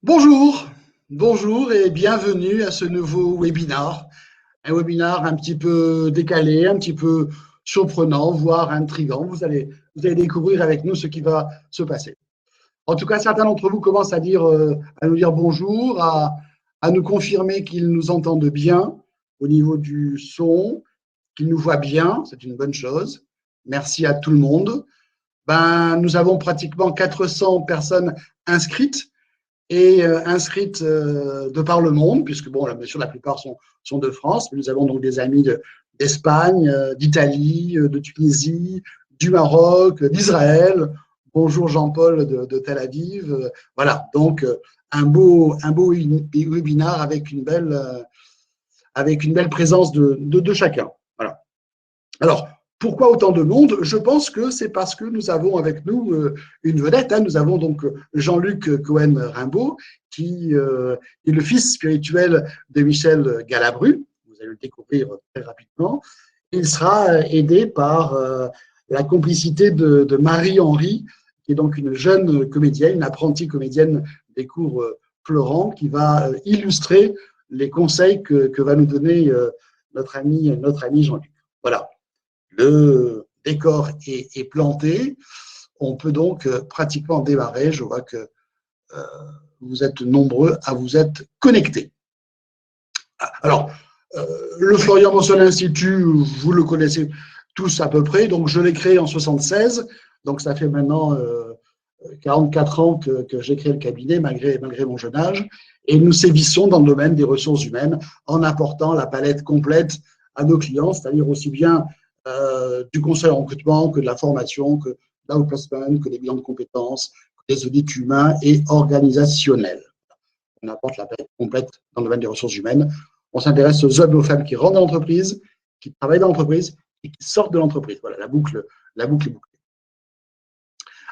Bonjour et bienvenue à ce nouveau webinar. Un webinar un petit peu décalé, un petit peu surprenant, voire intriguant. Vous allez découvrir avec nous ce qui va se passer. En tout cas, certains d'entre vous commencent à nous dire bonjour, à nous confirmer qu'ils nous entendent bien au niveau du son, qu'ils nous voient bien, c'est une bonne chose. Merci à tout le monde. Nous avons pratiquement 400 personnes inscrites et inscrites de par le monde, puisque bon, bien sûr, la plupart sont de France, mais nous avons donc des amis d'Espagne, d'Italie, de Tunisie, du Maroc, d'Israël. Bonjour Jean-Paul de Tel Aviv. Voilà, donc un beau webinar avec une belle présence de chacun. Voilà. Alors, pourquoi autant de monde? Je pense que c'est parce que nous avons avec nous une vedette. Nous avons donc Jean-Luc Cohen-Rimbaud, qui est le fils spirituel de Michel Galabru. Vous allez le découvrir très rapidement. Il sera aidé par la complicité de Marie-Henri, qui est donc une jeune comédienne, une apprentie comédienne des cours Florent, qui va illustrer les conseils que va nous donner notre ami Jean-Luc. Voilà. Le décor est planté. On peut donc pratiquement démarrer. Je vois que euh, vous êtes nombreux à vous être connectés. Alors, le Florian Mosson Institut, vous le connaissez tous à peu près. Donc, je l'ai créé en 76. Donc, ça fait maintenant 44 ans que j'ai créé le cabinet, malgré mon jeune âge. Et nous sévissons dans le domaine des ressources humaines en apportant la palette complète à nos clients, c'est-à-dire aussi bien du conseil en recrutement que de la formation, que de l'outplacement, que des bilans de compétences, que des audits humains et organisationnels. On apporte la palette complète dans le domaine des ressources humaines. On s'intéresse aux hommes et aux femmes qui rentrent dans l'entreprise, qui travaillent dans l'entreprise et qui sortent de l'entreprise. Voilà, la boucle est bouclée.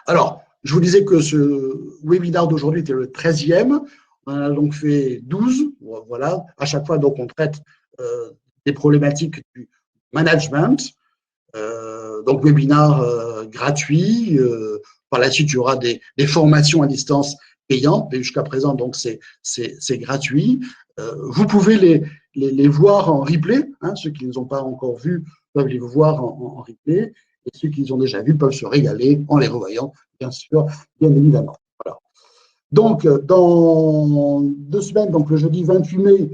Alors, je vous disais que ce webinaire d'aujourd'hui était le 13e. On en a donc fait 12. Voilà. À chaque fois, donc, on traite des problématiques du management. Donc, webinaire gratuit. Par la suite, il y aura des formations à distance payantes. Mais jusqu'à présent, donc, c'est gratuit. Vous pouvez les voir en replay. Hein, ceux qui ne les ont pas encore vus peuvent les voir en replay. Et ceux qui les ont déjà vus peuvent se régaler en les revoyant, bien sûr, bien évidemment. Voilà. Donc, dans 2 semaines, donc le jeudi 28 mai,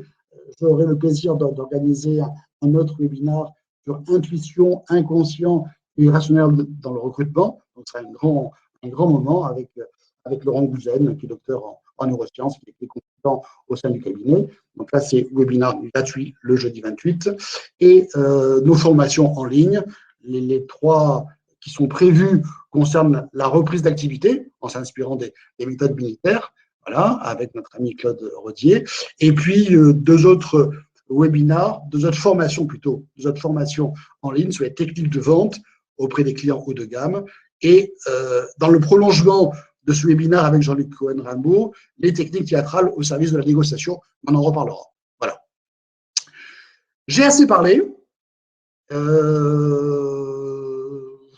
j'aurai le plaisir d'organiser un autre webinaire sur intuition, inconscient et rationnel dans le recrutement. Donc, ce sera un grand moment avec Laurent Gouzen, qui est docteur en neurosciences, qui est consultant au sein du cabinet. Donc là, c'est webinaire gratuit le jeudi 28. Et nos formations en ligne, les 3 qui sont prévues concernent la reprise d'activité en s'inspirant des méthodes militaires, voilà, avec notre ami Claude Rodier. Et puis, 2 autres webinars, 2 autres formations plutôt, 2 autres formations en ligne sur les techniques de vente auprès des clients haut de gamme. Et dans le prolongement de ce webinaire avec Jean-Luc Cohen-Rimbaud, les techniques théâtrales au service de la négociation, on en reparlera. Voilà. J'ai assez parlé.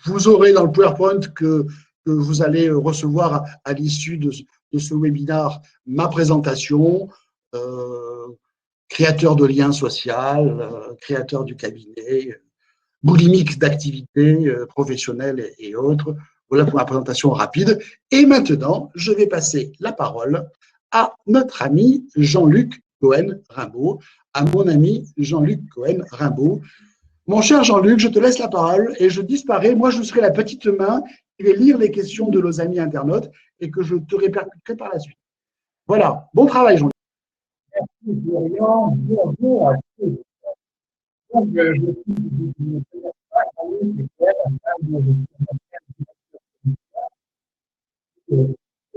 Vous aurez dans le PowerPoint que vous allez recevoir à l'issue de ce webinaire ma présentation, créateur de liens sociaux, créateur du cabinet, boulimique d'activités professionnelles et autres. Voilà pour ma présentation rapide. Et maintenant, je vais passer la parole à notre ami Jean-Luc Cohen-Rimbaud, à mon ami Jean-Luc Cohen-Rimbaud. Mon cher Jean-Luc, je te laisse la parole et je disparais. Moi, je serai la petite main qui vais lire les questions de nos amis internautes et que je te répercuterai par la suite. Voilà. Bon travail, Jean-Luc. Merci, Florian. Bonjour à tous. Donc, je suis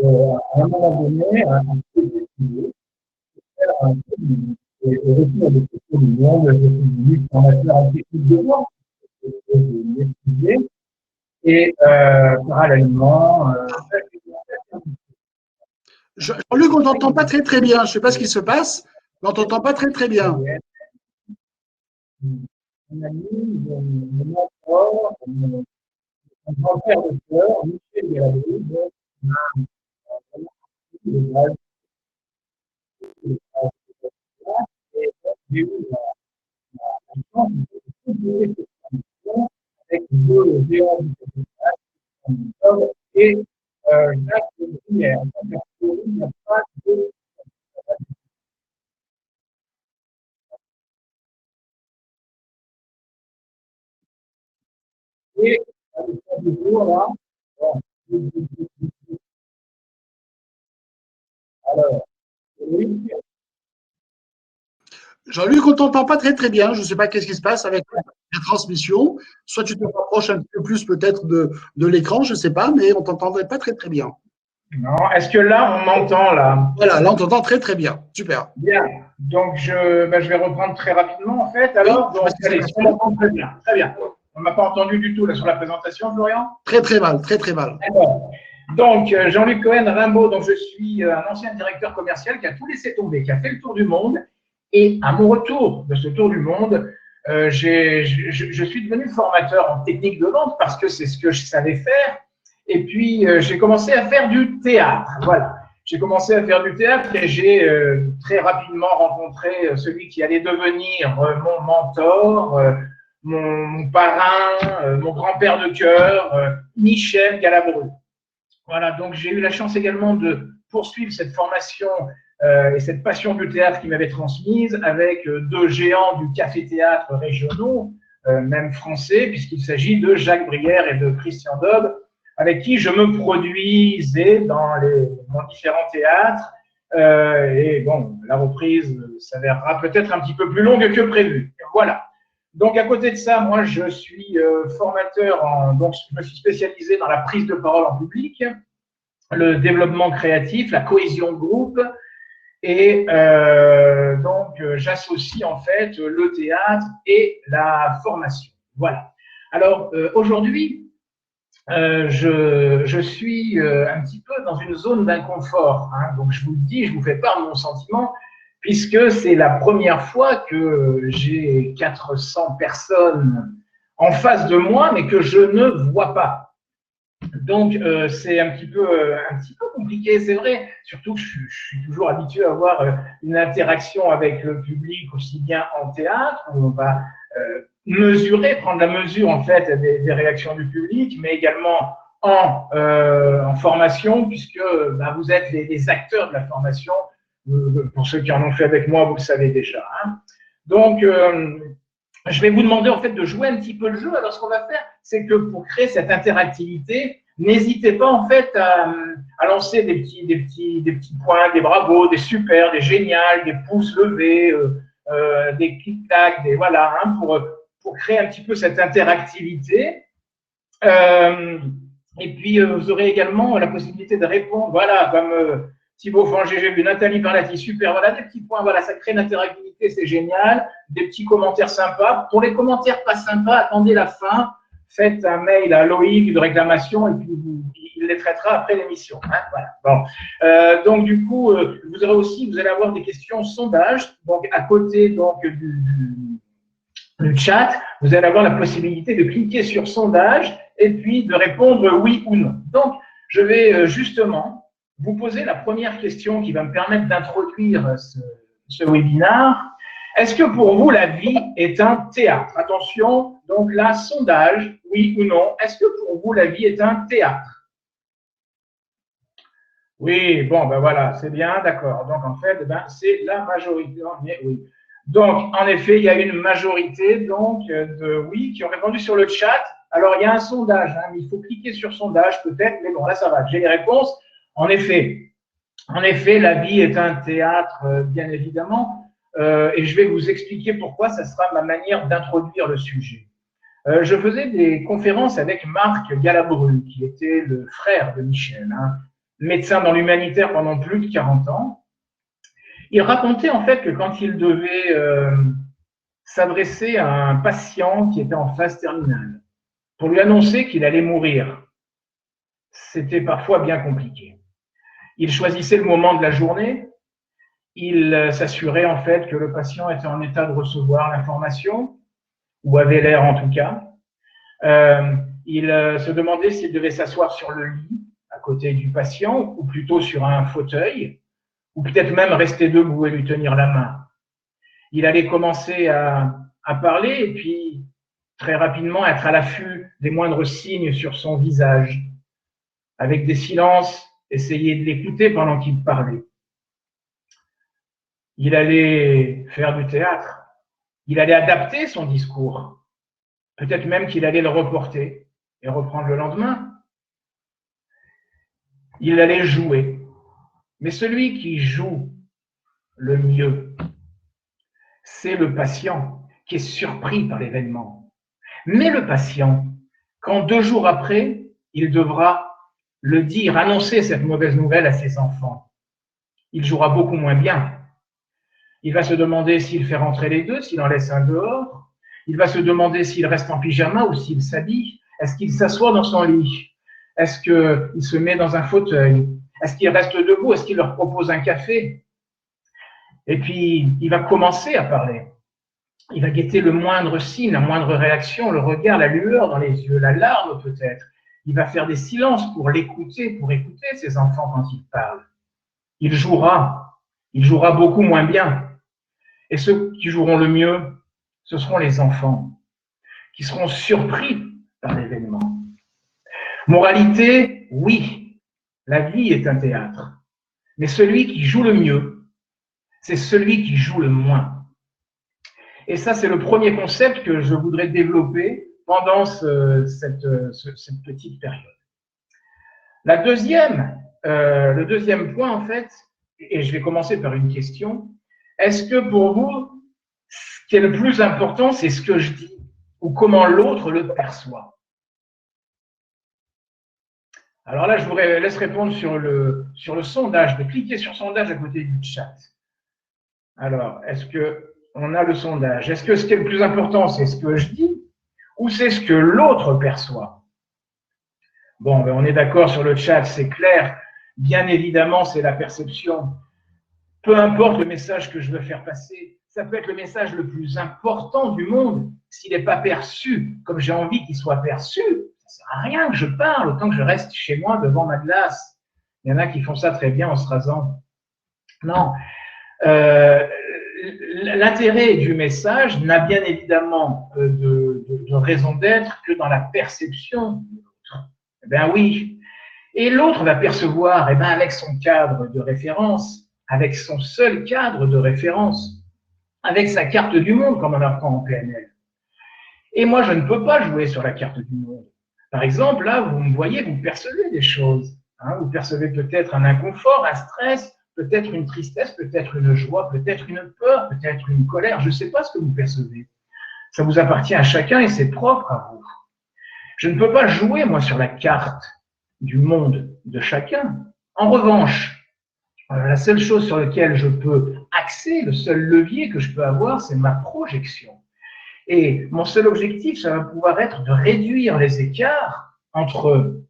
à un moment donné, un peu décidé, faire un peu de retour de questions du monde, je suis venu en matière en technique de vente, et parallèlement, Jean-Luc, on ne t'entend pas très très bien. Je ne sais pas ce qui se passe, mais on ne t'entend pas très très bien. mon ami, mon mentor, mon grand-père de cœur, Michel Galabru, Et j'ai eu la chance de continuer cette formation avec deux géants du Capitole et Jacques Brière. Donc, il n'y a pas de et avec ça du jour là. Bon, alors, oui, Jean-Luc, on t'entend pas très très bien. Je ne sais pas qu'est-ce qui se passe avec la transmission. Soit tu te rapproches un petit peu plus peut-être de l'écran, je ne sais pas, mais on t'entendrait pas très très bien. non, est-ce que là, on m'entend là? Voilà, là on t'entend très très bien. Super. Bien. Donc, je vais reprendre très rapidement en fait. Oui, Alors, je sais pas donc, ce qui s'est allez, passé. on m'entend très bien. Très bien. On ne m'a pas entendu du tout là sur la présentation, Florian? Très très mal, très très mal. D'accord. Donc, Jean-Luc Cohen Rimbaud, donc je suis un ancien directeur commercial qui a tout laissé tomber, qui a fait le tour du monde. Et à mon retour de ce tour du monde, je suis devenu formateur en technique de vente parce que c'est ce que je savais faire. Et puis, j'ai commencé à faire du théâtre. Voilà. J'ai commencé à faire du théâtre et j'ai très rapidement rencontré celui qui allait devenir mon mentor, mon parrain, mon grand-père de cœur, Michel Galabru. Voilà, donc j'ai eu la chance également de poursuivre cette formation et cette passion du théâtre qui m'avait transmise avec deux géants du café-théâtre régionaux, même français, puisqu'il s'agit de Jacques Brière et de Christian Daube, avec qui je me produisais dans différents théâtres. Et bon, la reprise s'avérera peut-être un petit peu plus longue que prévu. Voilà. Donc, à côté de ça, moi, je suis formateur, donc je me suis spécialisé dans la prise de parole en public, le développement créatif, la cohésion de groupe, et donc j'associe en fait le théâtre et la formation. Voilà. Alors, aujourd'hui, je suis un petit peu dans une zone d'inconfort. Hein, donc, je vous le dis, je vous fais part de mon sentiment, puisque c'est la première fois que j'ai 400 personnes en face de moi, mais que je ne vois pas. Donc, c'est un petit peu compliqué, c'est vrai. Surtout que je suis toujours habitué à avoir une interaction avec le public, aussi bien en théâtre, où on va prendre la mesure en fait des réactions du public, mais également en formation, puisque vous êtes les acteurs de la formation. Pour ceux qui en ont fait avec moi, vous le savez déjà. Hein. Donc, je vais vous demander en fait de jouer un petit peu le jeu. Alors, ce qu'on va faire, c'est que pour créer cette interactivité, n'hésitez pas en fait à lancer des petits points, des bravos, des super, des génial, des pouces levés, des clic-clac, des voilà, hein, pour créer un petit peu cette interactivité. Et puis, vous aurez également la possibilité de répondre, voilà, comme Thibaut Fanger, j'ai vu Nathalie Parlati, super, voilà, des petits points, voilà, ça crée une interactivité, c'est génial, des petits commentaires sympas. Pour les commentaires pas sympas, attendez la fin, faites un mail à Loïc de réclamation et puis il les traitera après l'émission. Hein, voilà. Bon. Donc, du coup, vous allez avoir des questions sondage, donc à côté donc, du chat, vous allez avoir la possibilité de cliquer sur sondage et puis de répondre oui ou non. Donc, je vais justement vous poser la première question qui va me permettre d'introduire ce webinaire. Est-ce que pour vous, la vie est un théâtre? Attention, donc là, sondage, oui ou non. Est-ce que pour vous, la vie est un théâtre? Oui, bon, ben voilà, c'est bien, d'accord. Donc, en fait, c'est la majorité. Oui. Donc, en effet, il y a une majorité donc, de oui qui ont répondu sur le chat. Alors, il y a un sondage, hein, mais il faut cliquer sur sondage peut-être, mais bon, là, ça va. J'ai les réponses. En effet, la vie est un théâtre, bien évidemment, et je vais vous expliquer pourquoi. Ça sera ma manière d'introduire le sujet. Je faisais des conférences avec Marc Galabru, qui était le frère de Michel, hein, médecin dans l'humanitaire pendant plus de 40 ans. Il racontait en fait que quand il devait s'adresser à un patient qui était en phase terminale pour lui annoncer qu'il allait mourir, c'était parfois bien compliqué. Il choisissait le moment de la journée, il s'assurait en fait que le patient était en état de recevoir l'information, ou avait l'air en tout cas. Il se demandait s'il devait s'asseoir sur le lit à côté du patient ou plutôt sur un fauteuil, ou peut-être même rester debout et lui tenir la main. Il allait commencer à parler et puis très rapidement être à l'affût des moindres signes sur son visage. Avec des silences, essayer de l'écouter pendant qu'il parlait. Il allait faire du théâtre. Il allait adapter son discours. Peut-être même qu'il allait le reporter et reprendre le lendemain. Il allait jouer. Mais celui qui joue le mieux, c'est le patient qui est surpris par l'événement. Mais le patient, quand 2 jours après, il devra le dire, annoncer cette mauvaise nouvelle à ses enfants, il jouera beaucoup moins bien. Il va se demander s'il fait rentrer les deux, s'il en laisse un dehors. Il va se demander s'il reste en pyjama ou s'il s'habille. Est-ce qu'il s'assoit dans son lit? Est-ce qu'il se met dans un fauteuil? Est-ce qu'il reste debout? Est-ce qu'il leur propose un café? Et puis, il va commencer à parler. Il va guetter le moindre signe, la moindre réaction, le regard, la lueur dans les yeux, la larme peut-être. Il va faire des silences pour l'écouter, pour écouter ses enfants quand ils parlent. Il jouera beaucoup moins bien. Et ceux qui joueront le mieux, ce seront les enfants, qui seront surpris par l'événement. Moralité, oui, la vie est un théâtre. Mais celui qui joue le mieux, c'est celui qui joue le moins. Et ça, c'est le premier concept que je voudrais développer pendant cette petite période. Le deuxième point, en fait, et je vais commencer par une question, est-ce que pour vous, ce qui est le plus important, c'est ce que je dis ou comment l'autre le perçoit? Alors là, je vous laisse répondre sur le sondage. Je vais cliquer sur sondage à côté du chat. Alors, est-ce qu'on a le sondage? Est-ce que ce qui est le plus important, c'est ce que je dis ou c'est ce que l'autre perçoit? Bon, ben on est d'accord sur le chat, c'est clair. Bien évidemment, c'est la perception. Peu importe le message que je veux faire passer, ça peut être le message le plus important du monde. S'il n'est pas perçu comme j'ai envie qu'il soit perçu, ça ne sert à rien que je parle, autant que je reste chez moi devant ma glace. Il y en a qui font ça très bien en se rasant. Non. L'intérêt du message n'a bien évidemment de raison d'être que dans la perception de l'autre. Eh bien oui. Et l'autre va percevoir, eh bien, avec son cadre de référence, avec son seul cadre de référence, avec sa carte du monde, comme on apprend en PNL. Et moi, je ne peux pas jouer sur la carte du monde. Par exemple, là, vous me voyez, vous percevez des choses. Hein, vous percevez peut-être un inconfort, un stress, peut-être une tristesse, peut-être une joie, peut-être une peur, peut-être une colère. Je ne sais pas ce que vous percevez. Ça vous appartient à chacun et c'est propre à vous. Je ne peux pas jouer, moi, sur la carte du monde de chacun. En revanche, la seule chose sur laquelle je peux axer, le seul levier que je peux avoir, c'est ma projection. Et mon seul objectif, ça va pouvoir être de réduire les écarts entre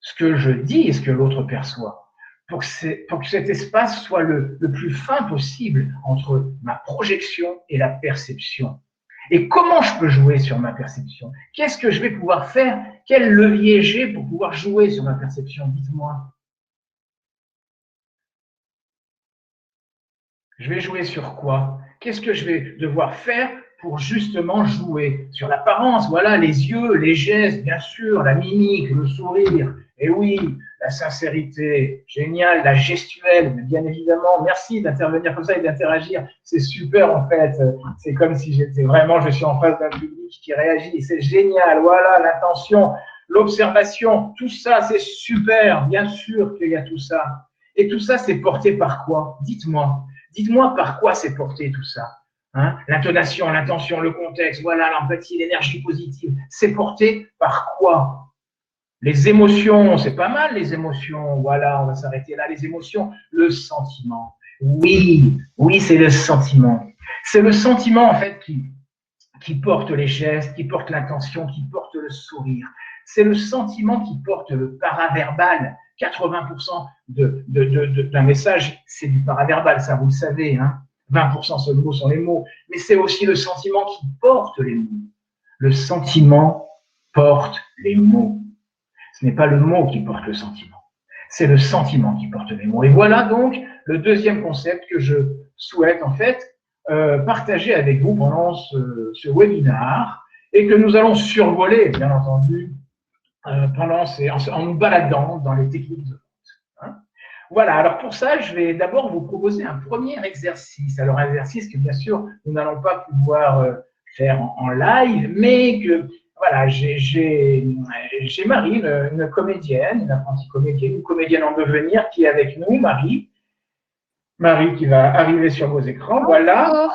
ce que je dis et ce que l'autre perçoit, pour que cet espace soit le plus fin possible entre ma projection et la perception. Et comment je peux jouer sur ma perception? Qu'est-ce que je vais pouvoir faire? Quel levier j'ai pour pouvoir jouer sur ma perception? Dites-moi. Je vais jouer sur quoi? Qu'est-ce que je vais devoir faire pour justement jouer sur l'apparence? Voilà, les yeux, les gestes, bien sûr, la mimique, le sourire. Et oui, la sincérité, génial, la gestuelle, bien évidemment. Merci d'intervenir comme ça et d'interagir. C'est super en fait. C'est comme si j'étais vraiment, je suis en face d'un public qui réagit. C'est génial. Voilà, l'intention, l'observation, tout ça, c'est super. Bien sûr qu'il y a tout ça. Et tout ça, c'est porté par quoi? Dites-moi. Dites-moi par quoi c'est porté tout ça. Hein? L'intonation, l'intention, le contexte, voilà, l'empathie, l'énergie positive. C'est porté par quoi? Les émotions, c'est pas mal les émotions. Voilà, on va s'arrêter là. Les émotions, le sentiment. Oui, oui, c'est le sentiment. C'est le sentiment en fait qui porte les gestes, qui porte l'intention, qui porte le sourire. C'est le sentiment qui porte le paraverbal. 80% d'un message, c'est du paraverbal, ça vous le savez. Hein. 20% seulement sont les mots. Mais c'est aussi le sentiment qui porte les mots. Le sentiment porte les mots. Ce n'est pas le mot qui porte le sentiment. c'est le sentiment qui porte les mots. Et voilà donc le deuxième concept que je souhaite en fait partager avec vous pendant ce webinaire et que nous allons survoler, bien entendu, en nous baladant dans les techniques de vente. Hein. Voilà, alors pour ça, je vais d'abord vous proposer un premier exercice. Alors, un exercice que, bien sûr, nous n'allons pas pouvoir faire en live, mais que, voilà, j'ai Marie, une comédienne, une apprentie comédienne, une comédienne en devenir qui est avec nous, Marie. Marie qui va arriver sur vos écrans, voilà. Bonjour.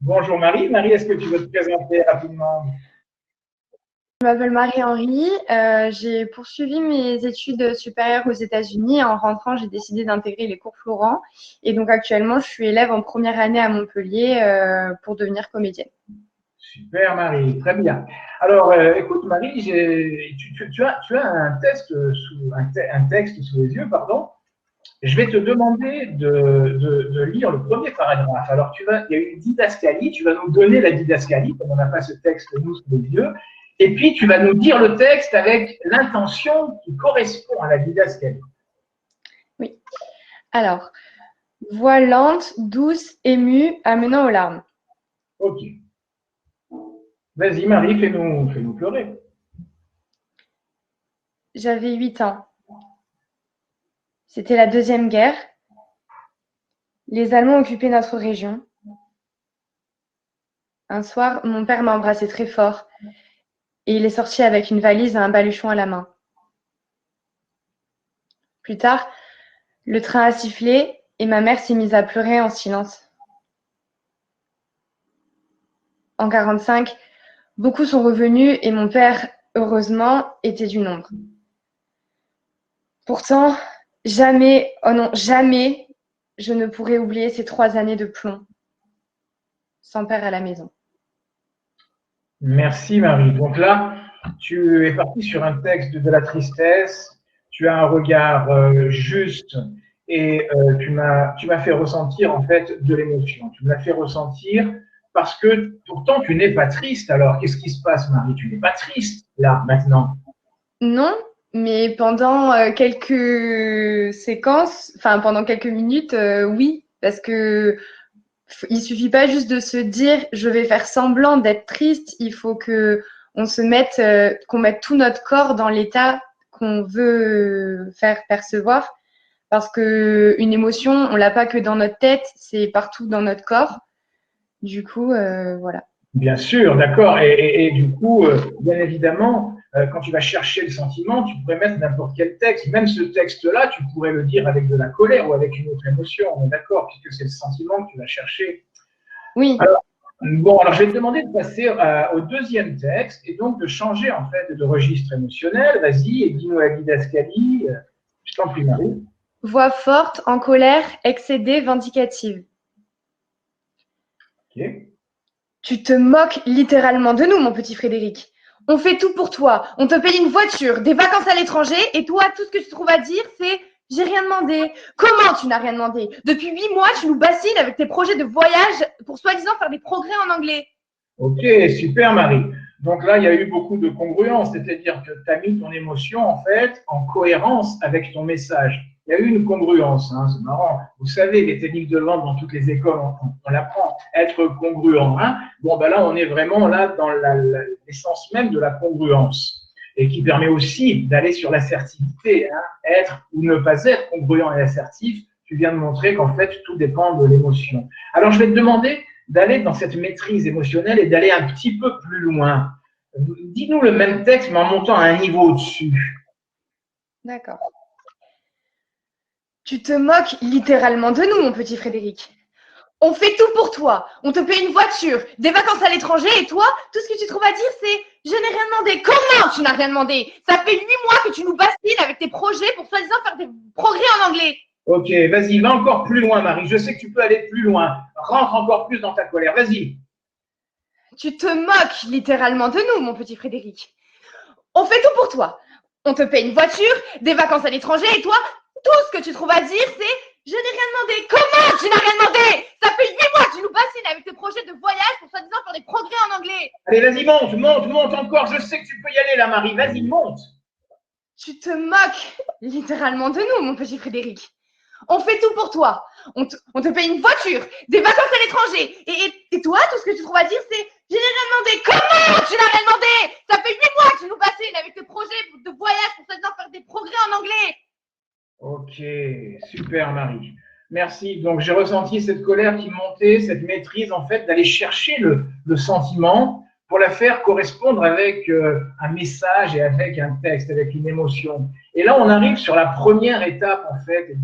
Bonjour Marie. Marie, est-ce que tu veux te présenter rapidement? Je m'appelle Marie-Henri. J'ai poursuivi mes études supérieures aux États-Unis. En rentrant, j'ai décidé d'intégrer les cours Florent. Et donc actuellement, je suis élève en première année à Montpellier pour devenir comédienne. Super Marie, très bien. Alors, écoute Marie, tu as un texte sous les yeux, pardon. Je vais te demander de lire le premier paragraphe. Alors, il y a une didascalie, tu vas nous donner la didascalie, comme on n'a pas ce texte nous sous les yeux, et puis tu vas nous dire le texte avec l'intention qui correspond à la didascalie. Oui. Alors, voix lente, douce, émue, amenant aux larmes. Ok. Vas-y Marie, fais-nous pleurer. J'avais 8 ans. C'était la Deuxième Guerre. Les Allemands occupaient notre région. Un soir, mon père m'a embrassé très fort et il est sorti avec une valise et un baluchon à la main. Plus tard, le train a sifflé et ma mère s'est mise à pleurer en silence. En 1945, beaucoup sont revenus et mon père, heureusement, était du nombre. Pourtant, jamais, oh non, jamais, je ne pourrai oublier ces 3 années de plomb, sans père à la maison. Merci Marie. Donc là, tu es parti sur un texte de la tristesse, tu as un regard juste et tu m'as fait ressentir en fait de l'émotion. Tu me l'as fait ressentir parce que pourtant tu n'es pas triste. Alors qu'est-ce qui se passe Marie? Tu n'es pas triste là maintenant? Non, mais pendant quelques séquences, enfin pendant quelques minutes, oui, parce que il suffit pas juste de se dire je vais faire semblant d'être triste, il faut que on se mette, qu'on mette tout notre corps dans l'état qu'on veut faire percevoir, parce que une émotion, on l'a pas que dans notre tête, c'est partout dans notre corps. Du coup, voilà. Bien sûr, d'accord. Et du coup, bien évidemment, quand tu vas chercher le sentiment, tu pourrais mettre n'importe quel texte. Même ce texte-là, tu pourrais le dire avec de la colère ou avec une autre émotion. On est d'accord, puisque c'est le sentiment que tu vas chercher. Oui. Alors, je vais te demander de passer au deuxième texte et donc de changer en fait de registre émotionnel. Vas-y, et dis-nous la didascalie. Je t'en prie, Marie. Voix forte, en colère, excédée, vindicative. Ok. Tu te moques littéralement de nous, mon petit Frédéric. On fait tout pour toi. On te paye une voiture, des vacances à l'étranger, et toi, tout ce que tu trouves à dire, c'est « j'ai rien demandé ». Comment tu n'as rien demandé? Depuis 8 mois, tu nous bassines avec tes projets de voyage pour soi-disant faire des progrès en anglais. Ok, super Marie. Donc là, il y a eu beaucoup de congruence, c'est-à-dire que tu as mis ton émotion en fait en cohérence avec ton message. Il y a eu une congruence, hein, c'est marrant. Vous savez, les techniques de vente dans toutes les écoles, on l'apprend, être congruent. Hein. Bon, ben là, on est vraiment là dans l'essence même de la congruence et qui permet aussi d'aller sur l'assertivité. Hein. Être ou ne pas être congruent et assertif, tu viens de montrer qu'en fait, tout dépend de l'émotion. Alors, je vais te demander d'aller dans cette maîtrise émotionnelle et d'aller un petit peu plus loin. Dis-nous le même texte, mais en montant à un niveau au-dessus. D'accord. Tu te moques littéralement de nous, mon petit Frédéric. On fait tout pour toi. On te paye une voiture, des vacances à l'étranger, et toi, tout ce que tu trouves à dire, c'est « je n'ai rien demandé ». Comment tu n'as rien demandé? Ça fait 8 mois que tu nous bassines avec tes projets pour soi-disant faire des progrès en anglais. Ok, vas-y, va encore plus loin, Marie. Je sais que tu peux aller plus loin. Rentre encore plus dans ta colère. Vas-y. Tu te moques littéralement de nous, mon petit Frédéric. On fait tout pour toi. On te paye une voiture, des vacances à l'étranger, et toi, tout ce que tu trouves à dire, c'est « je n'ai rien demandé ». Comment tu n'as rien demandé? Ça fait 8 mois que tu nous bassines avec tes projets de voyage pour soi-disant faire des progrès en anglais. Allez, vas-y, monte encore. Je sais que tu peux y aller là, Marie. Vas-y, monte. Tu te moques littéralement de nous, mon petit Frédéric. On fait tout pour toi. On te paye une voiture, des vacances à l'étranger. Et toi, tout ce que tu trouves à dire, c'est « Je l'ai rien demandé ». Comment tu l'as rien demandé? Ça fait 8 mois que tu nous bassines avec tes projets de voyage pour soi-disant faire des progrès en anglais. Ok, super Marie. Merci. Donc j'ai ressenti cette colère qui montait, cette maîtrise en fait d'aller chercher le sentiment pour la faire correspondre avec un message et avec un texte, avec une émotion. Et là, on arrive sur la première étape en fait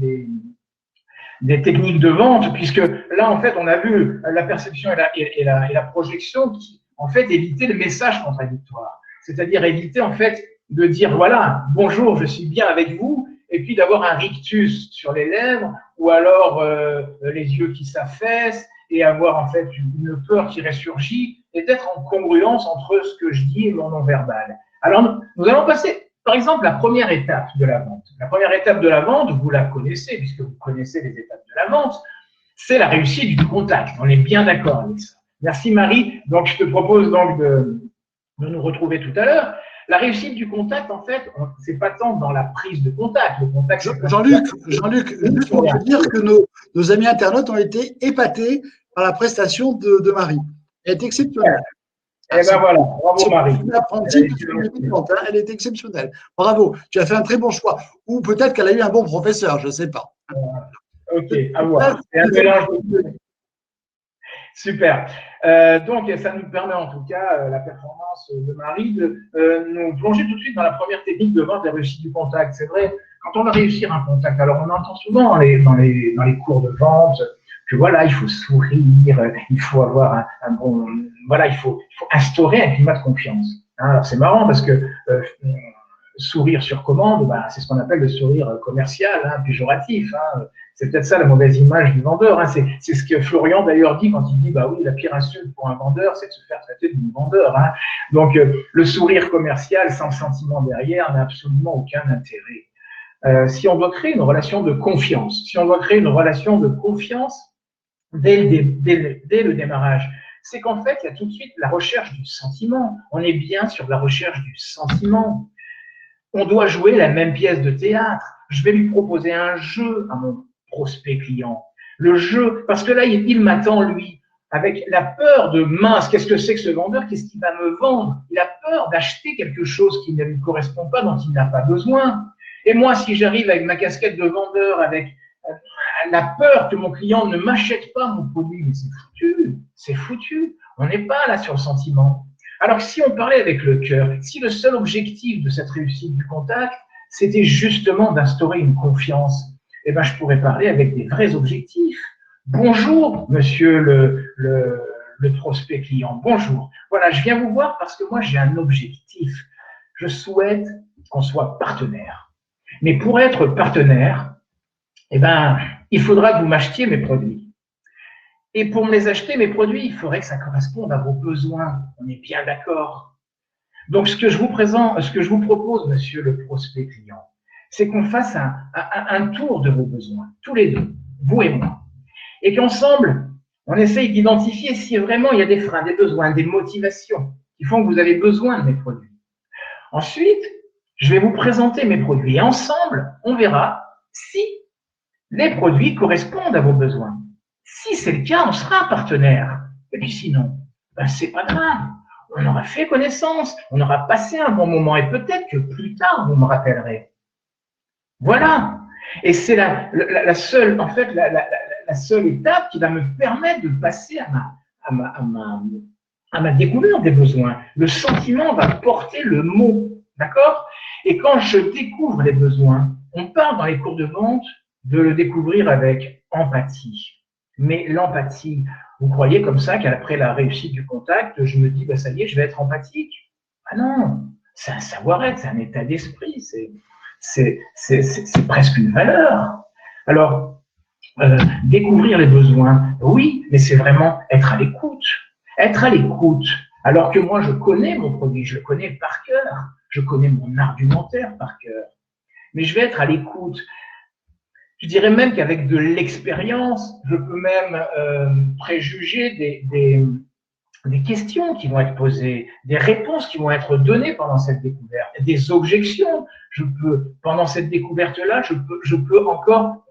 des techniques de vente, puisque là, en fait, on a vu la perception et la projection qui, en fait, éviter le message contradictoire. C'est-à-dire éviter, en fait, de dire, voilà, bonjour, je suis bien avec vous, et puis d'avoir un rictus sur les lèvres, ou alors les yeux qui s'affaissent, et avoir, en fait, une peur qui ressurgit, et d'être en congruence entre ce que je dis et mon non-verbal. Alors, nous allons passer, par exemple, la première étape de la vente. La première étape de la vente, vous la connaissez, puisque vous connaissez les étapes de la vente, c'est la réussite du contact. On est bien d'accord avec ça. Merci Marie. Donc, je te propose donc de nous retrouver tout à l'heure. La réussite du contact, en fait, c'est pas tant dans la prise de contact. Le contact, Jean-Luc, juste pour te dire que nos amis internautes ont été épatés par la prestation de Marie. Elle est exceptionnelle. Eh bien voilà, bravo Marie. Elle est exceptionnelle. Bravo, tu as fait un très bon choix. Ou peut-être qu'elle a eu un bon professeur, je ne sais pas. Ok, à voir. C'est un mélange de deux. Super. Donc, ça nous permet en tout cas, la performance de Marie, de nous plonger tout de suite dans la première technique de vente, la réussite du contact. C'est vrai, quand on va réussir un contact, alors on entend souvent dans les cours de vente que voilà, il faut sourire, il faut avoir un bon, voilà, il faut instaurer un climat de confiance. Hein, alors c'est marrant parce que sourire sur commande, bah, c'est ce qu'on appelle le sourire commercial, hein, péjoratif. Hein. C'est peut-être ça la mauvaise image du vendeur. Hein. C'est ce que Florian d'ailleurs dit quand il dit bah oui, la pire insulte pour un vendeur, c'est de se faire traiter de vendeur. Hein. Donc le sourire commercial sans sentiment derrière n'a absolument aucun intérêt. Si on doit créer une relation de confiance, dès le démarrage, c'est qu'en fait, il y a tout de suite la recherche du sentiment. On est bien sur la recherche du sentiment. On doit jouer la même pièce de théâtre. Je vais lui proposer un jeu à mon prospect client. Le jeu, parce que là, il m'attend, lui, avec la peur de mince, qu'est-ce que c'est que ce vendeur? Qu'est-ce qu'il va me vendre? Il a peur d'acheter quelque chose qui ne lui correspond pas, dont il n'a pas besoin. Et moi, si j'arrive avec ma casquette de vendeur, avec la peur que mon client ne m'achète pas mon produit, mais c'est foutu. On n'est pas là sur le sentiment. Alors si on parlait avec le cœur, si le seul objectif de cette réussite du contact, c'était justement d'instaurer une confiance, eh ben, je pourrais parler avec des vrais objectifs. Bonjour, monsieur le prospect client, bonjour. Voilà, je viens vous voir parce que moi, j'ai un objectif. Je souhaite qu'on soit partenaire. Mais pour être partenaire, eh ben, il faudra que vous m'achetiez mes produits. Et pour me les acheter, mes produits, il faudrait que ça corresponde à vos besoins. On est bien d'accord. Donc, ce que je vous propose, monsieur le prospect client, c'est qu'on fasse un tour de vos besoins, tous les deux, vous et moi. Et qu'ensemble, on essaye d'identifier si vraiment il y a des freins, des besoins, des motivations qui font que vous avez besoin de mes produits. Ensuite, je vais vous présenter mes produits. Et ensemble, on verra si les produits correspondent à vos besoins. Si c'est le cas, on sera partenaire. Et puis sinon, ben c'est pas grave. On aura fait connaissance, on aura passé un bon moment et peut-être que plus tard, vous me rappellerez. Voilà. Et c'est la seule, en fait, la seule étape qui va me permettre de passer à ma découverte des besoins. Le sentiment va porter le mot. D'accord? Et quand je découvre les besoins, on parle dans les cours de vente de le découvrir avec empathie. Mais l'empathie, vous croyez comme ça qu'après la réussite du contact, je me dis, bah, ça y est, je vais être empathique? Ah non, c'est un savoir-être, c'est un état d'esprit, c'est presque une valeur. Alors, découvrir les besoins, oui, mais c'est vraiment être à l'écoute. Être à l'écoute, alors que moi, je connais mon produit, je le connais par cœur, je connais mon argumentaire par cœur. Mais je vais être à l'écoute. Je dirais même qu'avec de l'expérience, je peux même préjuger des questions qui vont être posées, des réponses qui vont être données pendant cette découverte, des objections. Pendant cette découverte-là, je peux encore,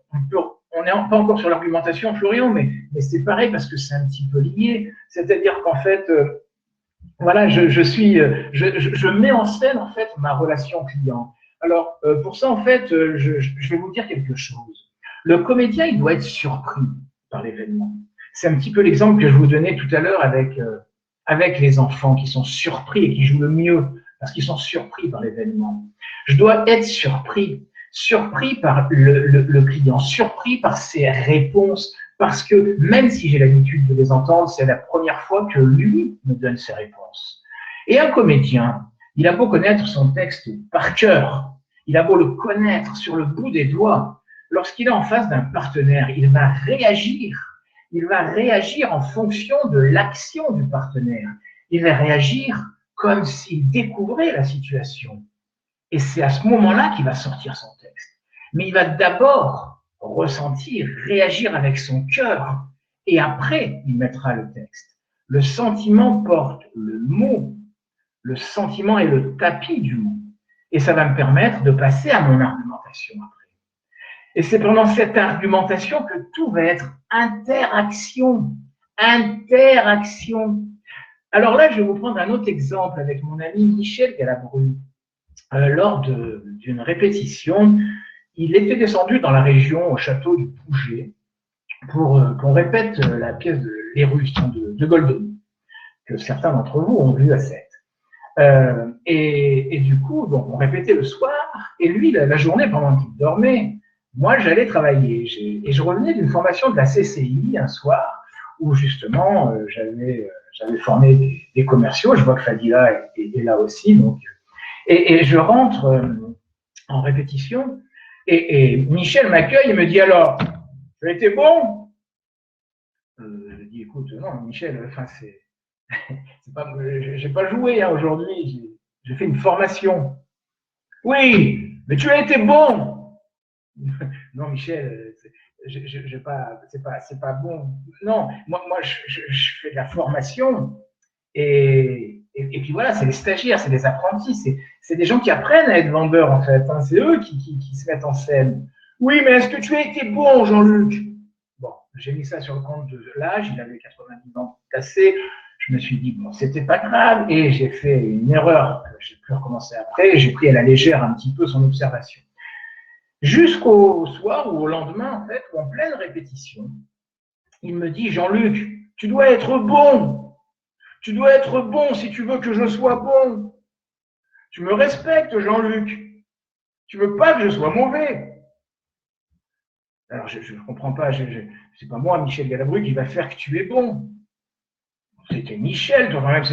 on n'est pas encore sur l'argumentation, Florian, mais c'est pareil parce que c'est un petit peu lié. C'est-à-dire qu'en fait, voilà, je mets en scène en fait ma relation client. Alors pour ça en fait, je vais vous dire quelque chose. Le comédien, il doit être surpris par l'événement. C'est un petit peu l'exemple que je vous donnais tout à l'heure avec les enfants qui sont surpris et qui jouent le mieux parce qu'ils sont surpris par l'événement. Je dois être surpris par le client, surpris par ses réponses, parce que même si j'ai l'habitude de les entendre, c'est la première fois que lui me donne ses réponses. Et un comédien, il a beau connaître son texte par cœur, il a beau le connaître sur le bout des doigts, lorsqu'il est en face d'un partenaire, il va réagir en fonction de l'action du partenaire. Il va réagir comme s'il découvrait la situation. Et c'est à ce moment-là qu'il va sortir son texte. Mais il va d'abord ressentir, réagir avec son cœur, et après, il mettra le texte. Le sentiment porte le mot. Le sentiment est le tapis du mot. Et ça va me permettre de passer à mon argumentation après. Et c'est pendant cette argumentation que tout va être interaction. Interaction. Alors là, je vais vous prendre un autre exemple avec mon ami Michel Galabru. Lors d'une répétition, il était descendu dans la région au château du Pouget pour qu'on répète la pièce de l'Éruption de Goldoni, que certains d'entre vous ont vu à Sète. Et du coup, donc, on répétait le soir, et lui, la journée, pendant qu'il dormait, moi, j'allais travailler. Et je revenais d'une formation de la CCI un soir, où justement, j'avais formé des commerciaux. Je vois que Fadila est là aussi, donc. Et je rentre en répétition, et Michel m'accueille et me dit alors, tu as été bon? Je dis écoute, non, Michel, enfin, j'ai pas joué hein, aujourd'hui, j'ai fait une formation. Oui, mais tu as été bon. Non, Michel, c'est pas bon. Non, moi je fais de la formation et puis voilà, c'est les stagiaires, c'est les apprentis, c'est des gens qui apprennent à être vendeurs en fait. Hein, c'est eux qui se mettent en scène. Oui, mais est-ce que tu as été bon, Jean-Luc? Bon, j'ai mis ça sur le compte de l'âge, il avait 90 ans passé. Je me suis dit, bon, c'était pas grave, et j'ai fait une erreur que j'ai pu recommencer après, j'ai pris à la légère un petit peu son observation. Jusqu'au soir ou au lendemain, en fait, ou en pleine répétition, il me dit, Jean-Luc, tu dois être bon. Tu dois être bon si tu veux que je sois bon. Tu me respectes, Jean-Luc. Tu veux pas que je sois mauvais. Alors, je ne comprends pas. C'est pas moi, Michel Galabru, qui va faire que tu es bon. C'était Michel, toi, quand même.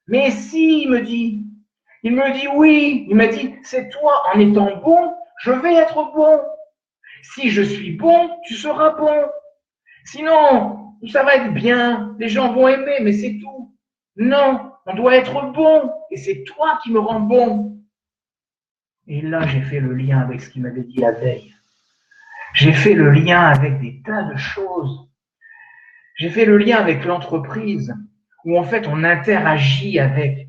Mais si, il me dit. Il me dit oui. Il m'a dit, c'est toi, en étant bon, je vais être bon. Si je suis bon, tu seras bon. Sinon, ça va être bien. Les gens vont aimer, mais c'est tout. Non, on doit être bon. Et c'est toi qui me rends bon. Et là, j'ai fait le lien avec ce qu'il m'avait dit la veille. J'ai fait le lien avec des tas de choses. J'ai fait le lien avec l'entreprise, où en fait on interagit avec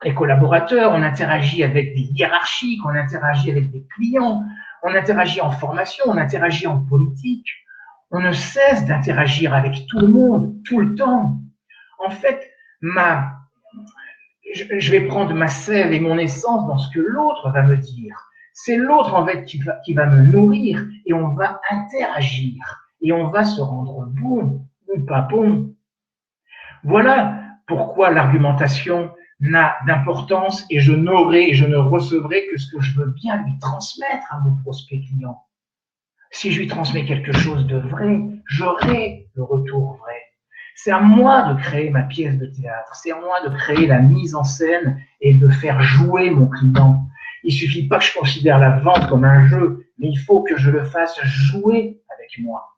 les collaborateurs, on interagit avec des hiérarchiques, on interagit avec des clients, on interagit en formation, on interagit en politique. On ne cesse d'interagir avec tout le monde, tout le temps. En fait, je vais prendre ma sève et mon essence dans ce que l'autre va me dire. C'est l'autre en fait qui va me nourrir et on va interagir et on va se rendre bon ou pas bon. Voilà pourquoi l'argumentation n'a d'importance et je n'aurai et je ne recevrai que ce que je veux bien lui transmettre à mon prospect client. Si je lui transmets quelque chose de vrai, j'aurai le retour vrai. C'est à moi de créer ma pièce de théâtre, c'est à moi de créer la mise en scène et de faire jouer mon client. Il ne suffit pas que je considère la vente comme un jeu, mais il faut que je le fasse jouer avec moi.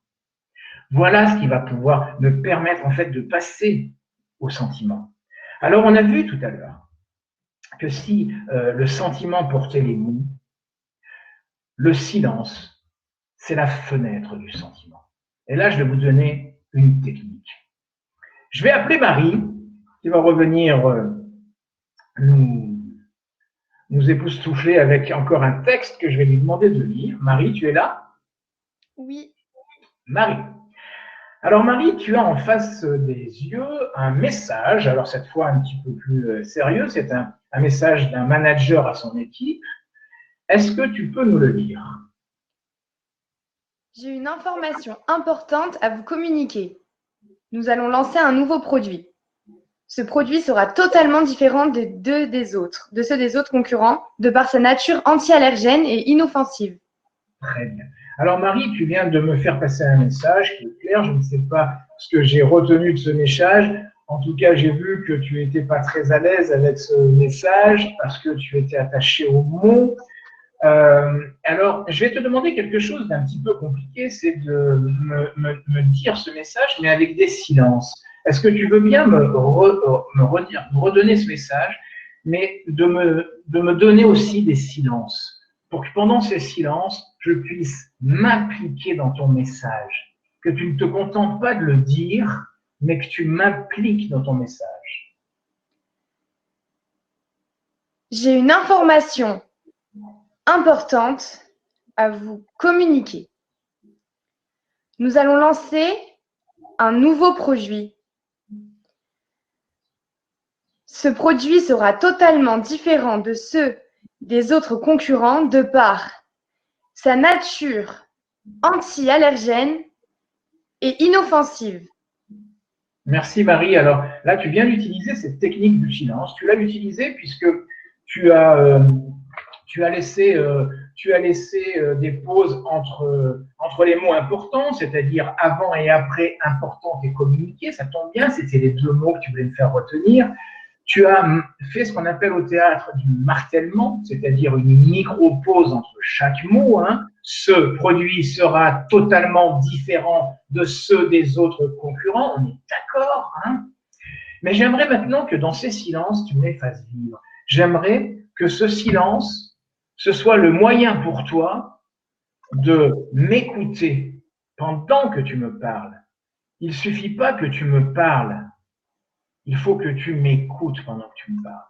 Voilà ce qui va pouvoir me permettre en fait de passer au sentiment. Alors on a vu tout à l'heure que si le sentiment portait les mots, le silence, c'est la fenêtre du sentiment. Et là, je vais vous donner une technique. Je vais appeler Marie, qui va revenir nous époustoufler avec encore un texte que je vais lui demander de lire. Marie, tu es là? Oui. Marie. Alors Marie, tu as en face des yeux un message, alors cette fois un petit peu plus sérieux, c'est un message d'un manager à son équipe. Est-ce que tu peux nous le lire? J'ai une information importante à vous communiquer. Nous allons lancer un nouveau produit. Ce produit sera totalement différent de ceux des autres concurrents, de par sa nature anti-allergène et inoffensive. Très bien. Alors Marie, tu viens de me faire passer un message qui est clair. Je ne sais pas ce que j'ai retenu de ce message. En tout cas, j'ai vu que tu n'étais pas très à l'aise avec ce message parce que tu étais attaché au mot. Alors, je vais te demander quelque chose d'un petit peu compliqué, c'est de me dire ce message, mais avec des silences. Est-ce que tu veux bien me redonner ce message, mais de me donner aussi des silences, pour que pendant ces silences, je puisse m'appliquer dans ton message, que tu ne te contentes pas de le dire, mais que tu m'appliques dans ton message. J'ai une information importante à vous communiquer. Nous allons lancer un nouveau produit. Ce produit sera totalement différent de ceux des autres concurrents de par sa nature anti-allergène et inoffensive. Merci Marie. Alors là, tu viens d'utiliser cette technique du silence. Tu l'as utilisée puisque tu as laissé des pauses entre les mots importants, c'est-à-dire avant et après importante et communiquer. Ça tombe bien, c'était les deux mots que tu voulais me faire retenir. Tu as fait ce qu'on appelle au théâtre du martèlement, c'est-à-dire une micro-pause entre chaque mot. Hein. Ce produit sera totalement différent de ceux des autres concurrents, on est d'accord. Hein. Mais j'aimerais maintenant que dans ces silences, tu me les fasses vivre. J'aimerais que ce silence, ce soit le moyen pour toi de m'écouter pendant que tu me parles. Il ne suffit pas que tu me parles. Il faut que tu m'écoutes pendant que tu me parles.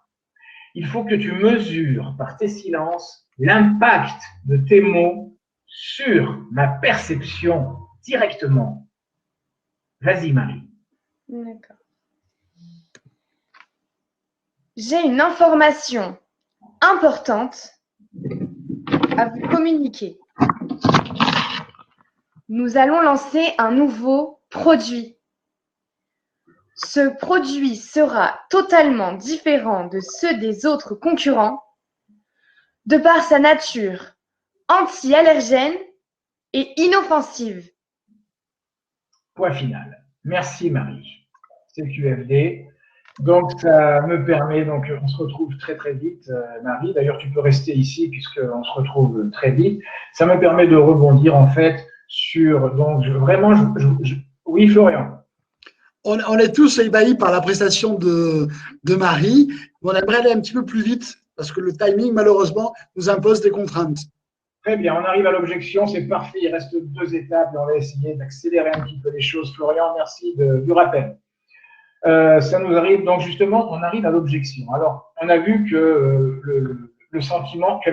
Il faut que tu mesures par tes silences l'impact de tes mots sur ma perception directement. Vas-y, Marie. D'accord. J'ai une information importante à vous communiquer. Nous allons lancer un nouveau produit. Ce produit sera totalement différent de ceux des autres concurrents de par sa nature anti-allergène et inoffensive. Point final. Merci Marie. CQFD. Donc ça me permet, donc on se retrouve très très vite Marie. D'ailleurs tu peux rester ici puisqu'on se retrouve très vite. Ça me permet de rebondir en fait sur, donc oui Florian. On est tous ébahis par la prestation de Marie. On aimerait aller un petit peu plus vite parce que le timing, malheureusement, nous impose des contraintes. Très bien, on arrive à l'objection, c'est parfait. Il reste 2 étapes et on va essayer d'accélérer un petit peu les choses. Florian, merci du rappel. Ça nous arrive, donc justement, on arrive à l'objection. Alors, on a vu que le sentiment que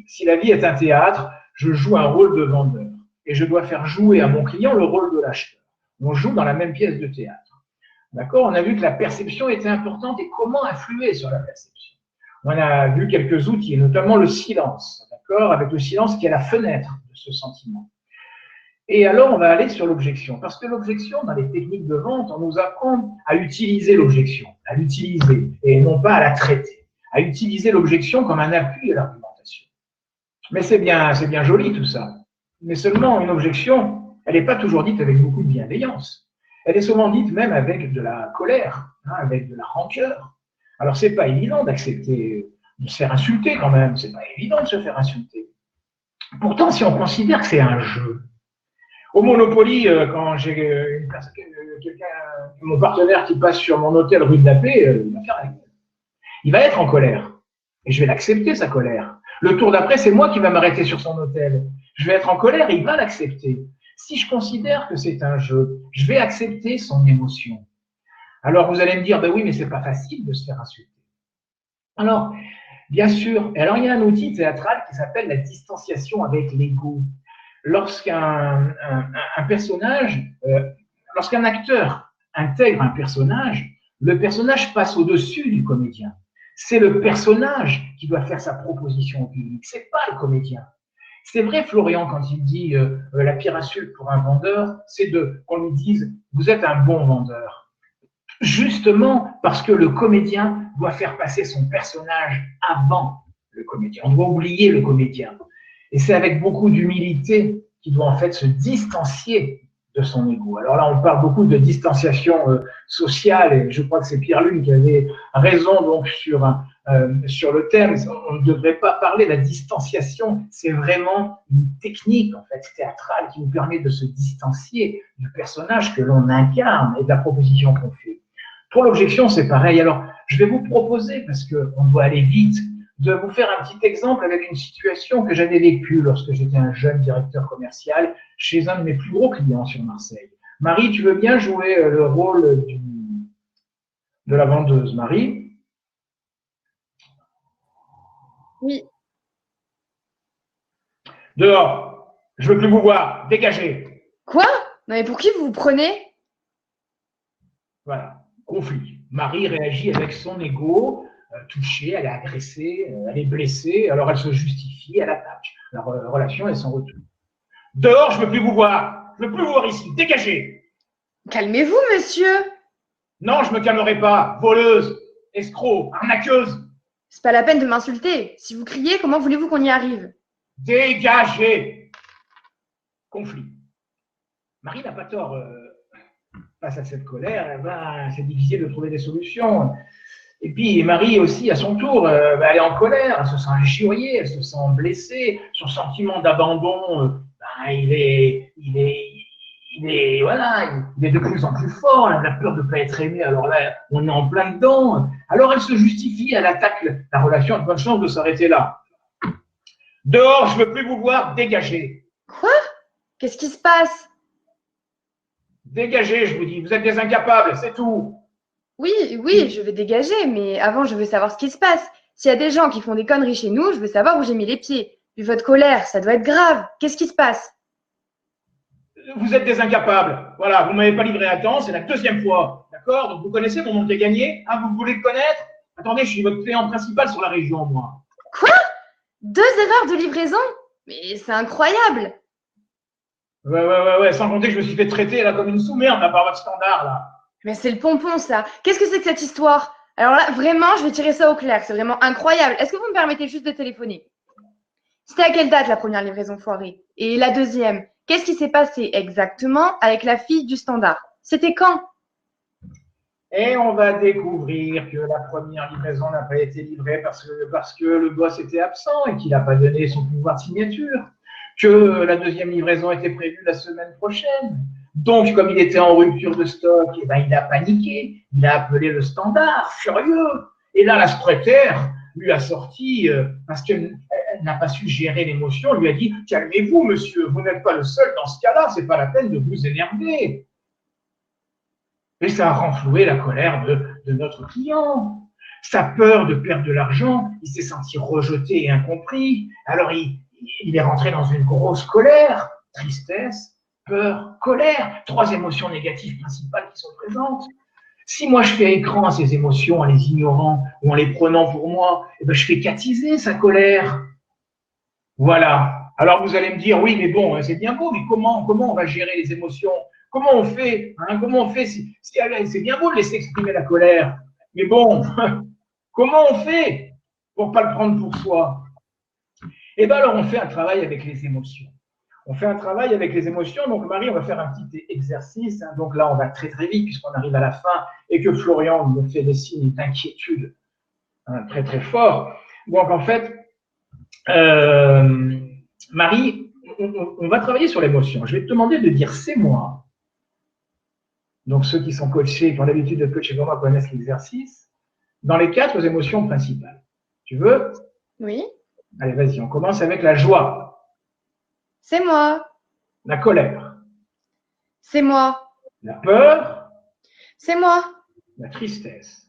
si la vie est un théâtre, je joue un rôle de vendeur et je dois faire jouer à mon client le rôle de l'acheteur. On joue dans la même pièce de théâtre. D'accord? On a vu que la perception était importante et comment influer sur la perception. On a vu quelques outils, notamment le silence, d'accord? Avec le silence qui est la fenêtre de ce sentiment. Et alors, on va aller sur l'objection. Parce que l'objection, dans les techniques de vente, on nous apprend à utiliser l'objection, à l'utiliser, et non pas à la traiter, à utiliser l'objection comme un appui à l'argumentation. Mais c'est bien joli tout ça. Mais seulement une objection, elle n'est pas toujours dite avec beaucoup de bienveillance. Elle est souvent dite même avec de la colère, hein, avec de la rancœur. Alors, c'est pas évident d'accepter, de se faire insulter quand même. C'est pas évident de se faire insulter. Pourtant, si on considère que c'est un jeu, au Monopoly, quand j'ai mon partenaire qui passe sur mon hôtel rue de la Paix, il va être en colère. Et je vais l'accepter, sa colère. Le tour d'après, c'est moi qui va m'arrêter sur son hôtel. Je vais être en colère et il va l'accepter. Si je considère que c'est un jeu, je vais accepter son émotion. Alors vous allez me dire, ben oui, mais c'est pas facile de se faire insulter. Alors, bien sûr, et alors il y a un outil théâtral qui s'appelle la distanciation avec l'ego. Lorsqu'un personnage, lorsqu'un acteur intègre un personnage, le personnage passe au-dessus du comédien. C'est le personnage qui doit faire sa proposition au public, c'est pas le comédien. C'est vrai, Florian, quand il dit la pire insulte pour un vendeur, c'est qu'on lui dise vous êtes un bon vendeur. Justement parce que le comédien doit faire passer son personnage avant le comédien. On doit oublier le comédien. Et c'est avec beaucoup d'humilité qu'il doit en fait se distancier de son ego. Alors là, on parle beaucoup de distanciation sociale, et je crois que c'est Pierre Lune qui avait raison donc sur le terme. On ne devrait pas parler de la distanciation, c'est vraiment une technique en fait théâtrale qui nous permet de se distancier du personnage que l'on incarne et de la proposition qu'on fait. Pour l'objection, c'est pareil. Alors, je vais vous proposer, parce qu'on doit aller vite, de vous faire un petit exemple avec une situation que j'avais vécue lorsque j'étais un jeune directeur commercial chez un de mes plus gros clients sur Marseille. Marie, tu veux bien jouer le rôle de la vendeuse, Marie? Oui. Dehors, je veux plus vous voir, dégagez. Quoi? Non mais pour qui vous vous prenez? Voilà, conflit. Marie réagit avec son ego, touchée, elle est agressée, elle est blessée, alors elle se justifie, elle attaque. La relation est sans retour. Dehors, je ne veux plus vous voir. Je ne veux plus vous voir ici. Dégagez. Calmez-vous, monsieur. Non, je ne me calmerai pas. Voleuse, escroc, arnaqueuse. C'est pas la peine de m'insulter. Si vous criez, comment voulez-vous qu'on y arrive? Dégagez. Conflit. Marie n'a pas tort face à cette colère. C'est difficile de trouver des solutions. Et puis Marie aussi, à son tour, elle est en colère, elle se sent injuriée, elle se sent blessée. Son sentiment d'abandon, il est de plus en plus fort. Elle a peur de ne pas être aimée. Alors là, on est en plein dedans. Alors elle se justifie, elle attaque la relation. Elle a pas de chance de s'arrêter là. Dehors, je ne veux plus vous voir, dégagez. Quoi? Qu'est-ce qui se passe? Dégagez, je vous dis. Vous êtes des incapables, c'est tout. Oui, je vais dégager, mais avant, je veux savoir ce qui se passe. S'il y a des gens qui font des conneries chez nous, je veux savoir où j'ai mis les pieds. Vu votre colère, ça doit être grave. Qu'est-ce qui se passe? Vous êtes des incapables. Voilà, vous ne m'avez pas livré à temps, c'est la deuxième fois. D'accord? Donc vous connaissez mon manque à gagner? Vous voulez le connaître? Attendez, je suis votre client principal sur la région, moi. Quoi? 2 erreurs de livraison? Mais c'est incroyable! Ouais, sans compter que je me suis fait traiter là comme une sous-merde là, par votre standard là. Mais c'est le pompon, ça. Qu'est-ce que c'est que cette histoire? Alors là, vraiment, je vais tirer ça au clair. C'est vraiment incroyable. Est-ce que vous me permettez juste de téléphoner? C'était à quelle date la première livraison foirée? Et la deuxième? Qu'est-ce qui s'est passé exactement avec la fille du standard? C'était quand? Et on va découvrir que la première livraison n'a pas été livrée parce que le boss était absent et qu'il n'a pas donné son pouvoir de signature. Que la deuxième livraison était prévue la semaine prochaine. Donc, comme il était en rupture de stock, il a paniqué. Il a appelé le standard, furieux. Et là, la secrétaire lui a sorti, parce qu'elle n'a pas su gérer l'émotion, lui a dit « Calmez-vous, monsieur, vous n'êtes pas le seul dans ce cas-là, ce n'est pas la peine de vous énerver. » Et ça a renfloué la colère de notre client. Sa peur de perdre de l'argent, il s'est senti rejeté et incompris. Alors, il est rentré dans une grosse colère, tristesse, peur, colère, 3 émotions négatives principales qui sont présentes. Si moi je fais écran à ces émotions en les ignorant ou en les prenant pour moi, je fais qu'attiser sa colère. Voilà. Alors vous allez me dire, oui, mais bon, c'est bien beau, mais comment on va gérer les émotions? Comment on fait c'est bien beau de laisser exprimer la colère, mais bon, comment on fait pour ne pas le prendre pour soi? Alors on fait un travail avec les émotions. On fait un travail avec les émotions. Donc Marie, on va faire un petit exercice. Donc là, on va très très vite puisqu'on arrive à la fin et que Florian me fait des signes d'inquiétude très très forts. Donc en fait, Marie, on va travailler sur l'émotion. Je vais te demander de dire « c'est moi ». Donc ceux qui sont coachés, qui ont l'habitude de coacher comme moi, connaissent l'exercice. Dans les 4 émotions principales. Tu veux? Oui. Allez, vas-y, on commence avec la joie. C'est moi. La colère. C'est moi. La peur. C'est moi. La tristesse.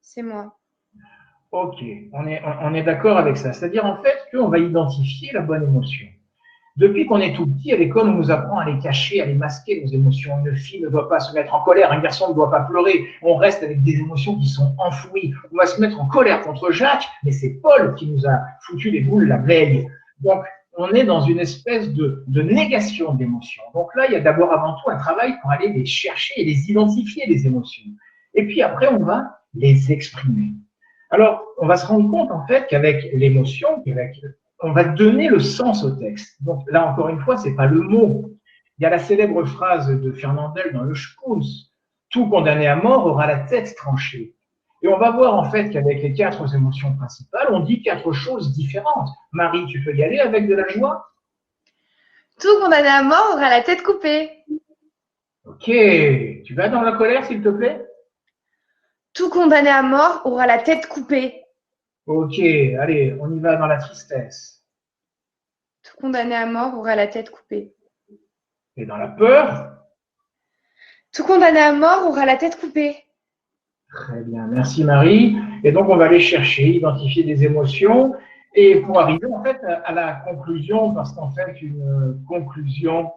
C'est moi. Ok, on est d'accord avec ça. C'est-à-dire en fait qu'on va identifier la bonne émotion. Depuis qu'on est tout petit, à l'école, on nous apprend à les cacher, à les masquer, nos émotions. Une fille ne doit pas se mettre en colère, un garçon ne doit pas pleurer. On reste avec des émotions qui sont enfouies. On va se mettre en colère contre Jacques, mais c'est Paul qui nous a foutu les boules la veille. Donc, on est dans une espèce de négation d'émotions. Donc là, il y a d'abord avant tout un travail pour aller les chercher et les identifier, les émotions. Et puis après, on va les exprimer. Alors, on va se rendre compte en fait qu'avec l'émotion, on va donner le sens au texte. Donc là, encore une fois, c'est pas le mot. Il y a la célèbre phrase de Fernandel dans le Schpunz, tout condamné à mort aura la tête tranchée. Et on va voir en fait qu'avec les 4 émotions principales, on dit 4 choses différentes. Marie, tu peux y aller avec de la joie? Tout condamné à mort aura la tête coupée. Ok. Tu vas dans la colère, s'il te plaît? Tout condamné à mort aura la tête coupée. Ok, allez, on y va dans la tristesse. Tout condamné à mort aura la tête coupée. Et dans la peur? Tout condamné à mort aura la tête coupée. Très bien, merci Marie. Et donc, on va aller chercher, identifier des émotions, et pour arriver en fait à la conclusion, parce qu'en fait, une conclusion,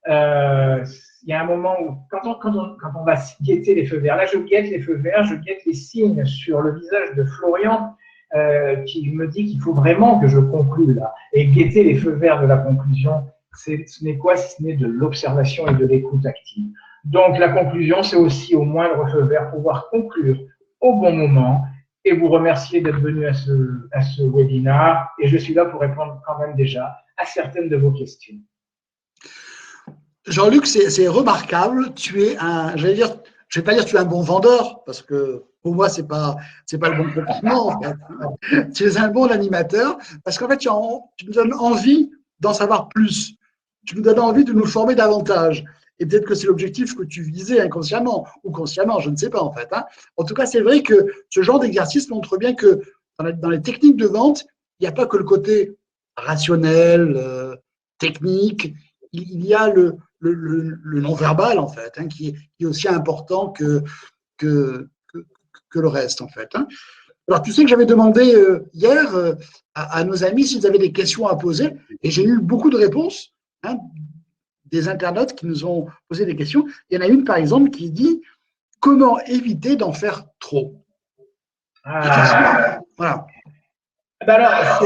il y a un moment où, quand on va guetter les feux verts, là je guette les feux verts, je guette les signes sur le visage de Florian, qui me dit qu'il faut vraiment que je conclue là. Et guetter les feux verts de la conclusion, ce n'est quoi si ce n'est de l'observation et de l'écoute active. Donc la conclusion, c'est aussi au moindre feu vert pouvoir conclure au bon moment et vous remercier d'être venu à ce webinaire. Et je suis là pour répondre quand même déjà à certaines de vos questions. Jean-Luc, c'est remarquable. Tu es je vais pas dire tu es un bon vendeur, parce que pour moi, c'est pas le bon compliment, en fait. Tu es un bon animateur, parce qu'en fait, tu nous donnes envie d'en savoir plus. Tu nous donnes envie de nous former davantage. Et peut-être que c'est l'objectif que tu visais inconsciemment ou consciemment, je ne sais pas, en fait. En tout cas, c'est vrai que ce genre d'exercice montre bien que dans les techniques de vente, il n'y a pas que le côté rationnel, technique, il y a le non-verbal, en fait, qui est aussi important que le reste, en fait. Alors, tu sais que j'avais demandé hier à nos amis s'ils avaient des questions à poser, et j'ai eu beaucoup de réponses, des internautes qui nous ont posé des questions. Il y en a une, par exemple, qui dit « Comment éviter d'en faire trop ?» Voilà. Alors,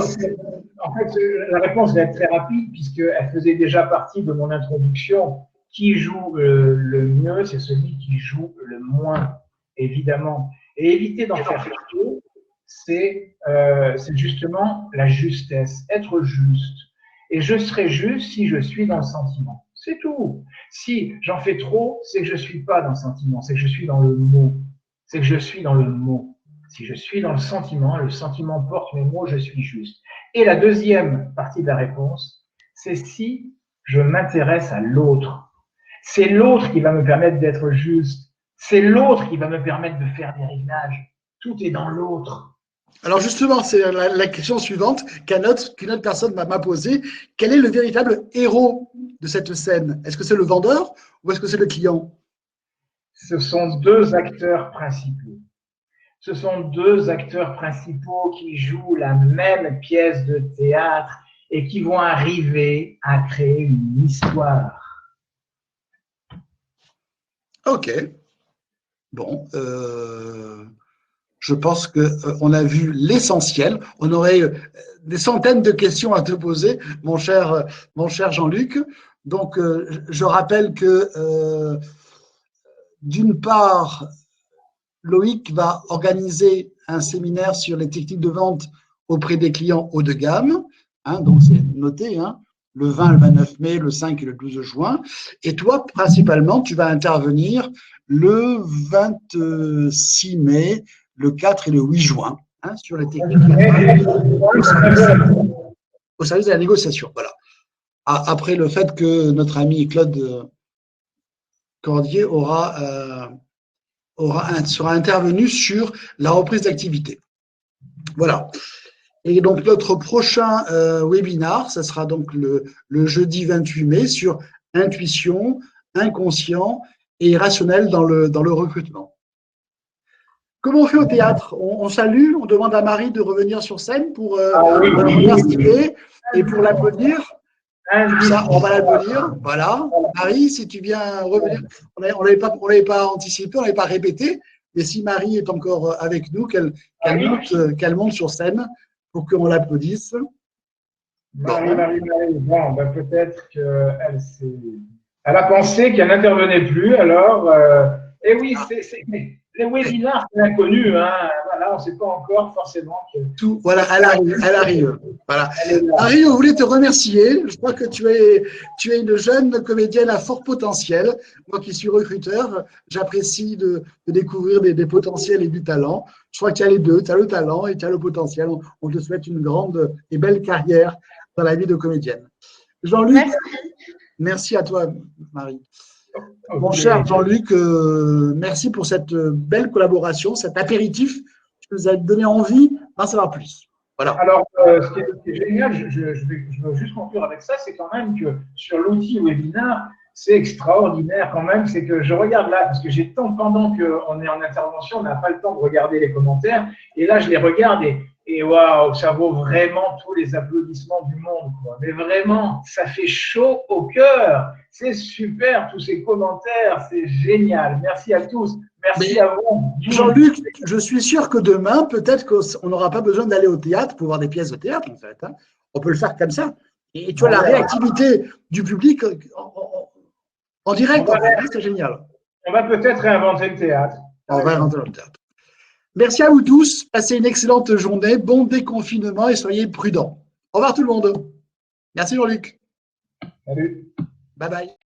en fait, la réponse va être très rapide puisqu'elle faisait déjà partie de mon introduction. Qui joue le mieux, c'est celui qui joue le moins, évidemment. Et éviter d'en faire trop, c'est justement la justesse, être juste. Et je serai juste si je suis dans le sentiment. C'est tout. Si j'en fais trop, c'est que je ne suis pas dans le sentiment, c'est que je suis dans le mot. C'est que je suis dans le mot. Si je suis dans le sentiment porte mes mots, je suis juste. Et la deuxième partie de la réponse, c'est si je m'intéresse à l'autre. C'est l'autre qui va me permettre d'être juste. C'est l'autre qui va me permettre de faire des réglages. Tout est dans l'autre. Alors justement, c'est la question suivante qu'une autre personne m'a posée. Quel est le véritable héros de cette scène? Est-ce que c'est le vendeur ou est-ce que c'est le client? Ce sont 2 acteurs principaux. Ce sont 2 acteurs principaux qui jouent la même pièce de théâtre et qui vont arriver à créer une histoire. Ok. Bon, je pense qu'on a vu l'essentiel. On aurait des centaines de questions à te poser, mon cher Jean-Luc. Donc, je rappelle que, d'une part, Loïc va organiser un séminaire sur les techniques de vente auprès des clients haut de gamme. Donc, c'est noté, le 20, le 29 mai, le 5 et le 12 juin. Et toi, principalement, tu vas intervenir le 26 mai, le 4 et le 8 juin sur les techniques au service de la négociation. Voilà. Après le fait que notre ami Claude Cordier sera intervenu sur la reprise d'activité. Voilà. Et donc, notre prochain webinar, ça sera donc le jeudi 28 mai sur intuition, inconscient et rationnel dans le recrutement. comment on fait au théâtre? On salue, on demande à Marie de revenir sur scène pour Oui. remercier et pour l'applaudir. Ça, on va l'applaudir. Voilà. Voilà. Marie, si tu viens revenir, on l'avait pas anticipé, on l'avait pas répété. Mais si Marie est encore avec nous, qu'elle monte sur scène pour qu'on l'applaudisse. Marie. Bon, ben, peut-être qu'elle elle a pensé qu'elle n'intervenait plus. Alors, et oui, les webinaires, c'est inconnu. Hein. Voilà, on ne sait pas encore forcément que. Tout, voilà, elle arrive. Voilà. Elle est là. Marie, on voulait te remercier. Je crois que tu es une jeune comédienne à fort potentiel. Moi qui suis recruteur, j'apprécie de découvrir des potentiels et du talent. Je crois que tu as les deux, tu as le talent et tu as le potentiel. On te souhaite une grande et belle carrière dans la vie de comédienne. Jean-Luc, merci à toi, Marie. Okay. Mon cher Jean-Luc, merci pour cette belle collaboration, cet apéritif qui nous a donné envie d'en savoir plus. Voilà. Alors, ce qui est génial, je veux juste conclure avec ça, c'est quand même que sur l'outil webinar, c'est extraordinaire quand même, c'est que je regarde là, parce que j'ai tant, pendant qu'on est en intervention, on n'a pas le temps de regarder les commentaires, et là je les regarde et waouh, ça vaut vraiment tous les applaudissements du monde, quoi. Mais vraiment, ça fait chaud au cœur, c'est super, tous ces commentaires, c'est génial, merci à tous. Merci à vous. Jean-Luc, je suis sûr que demain, peut-être qu'on n'aura pas besoin d'aller au théâtre pour voir des pièces de théâtre, en fait. Hein. On peut le faire comme ça. Et tu vois la réactivité du public en direct, c'est génial. On va peut-être réinventer le théâtre. On va réinventer le théâtre. Merci à vous tous. Passez une excellente journée. Bon déconfinement et soyez prudents. Au revoir tout le monde. Merci Jean-Luc. Salut. Bye bye.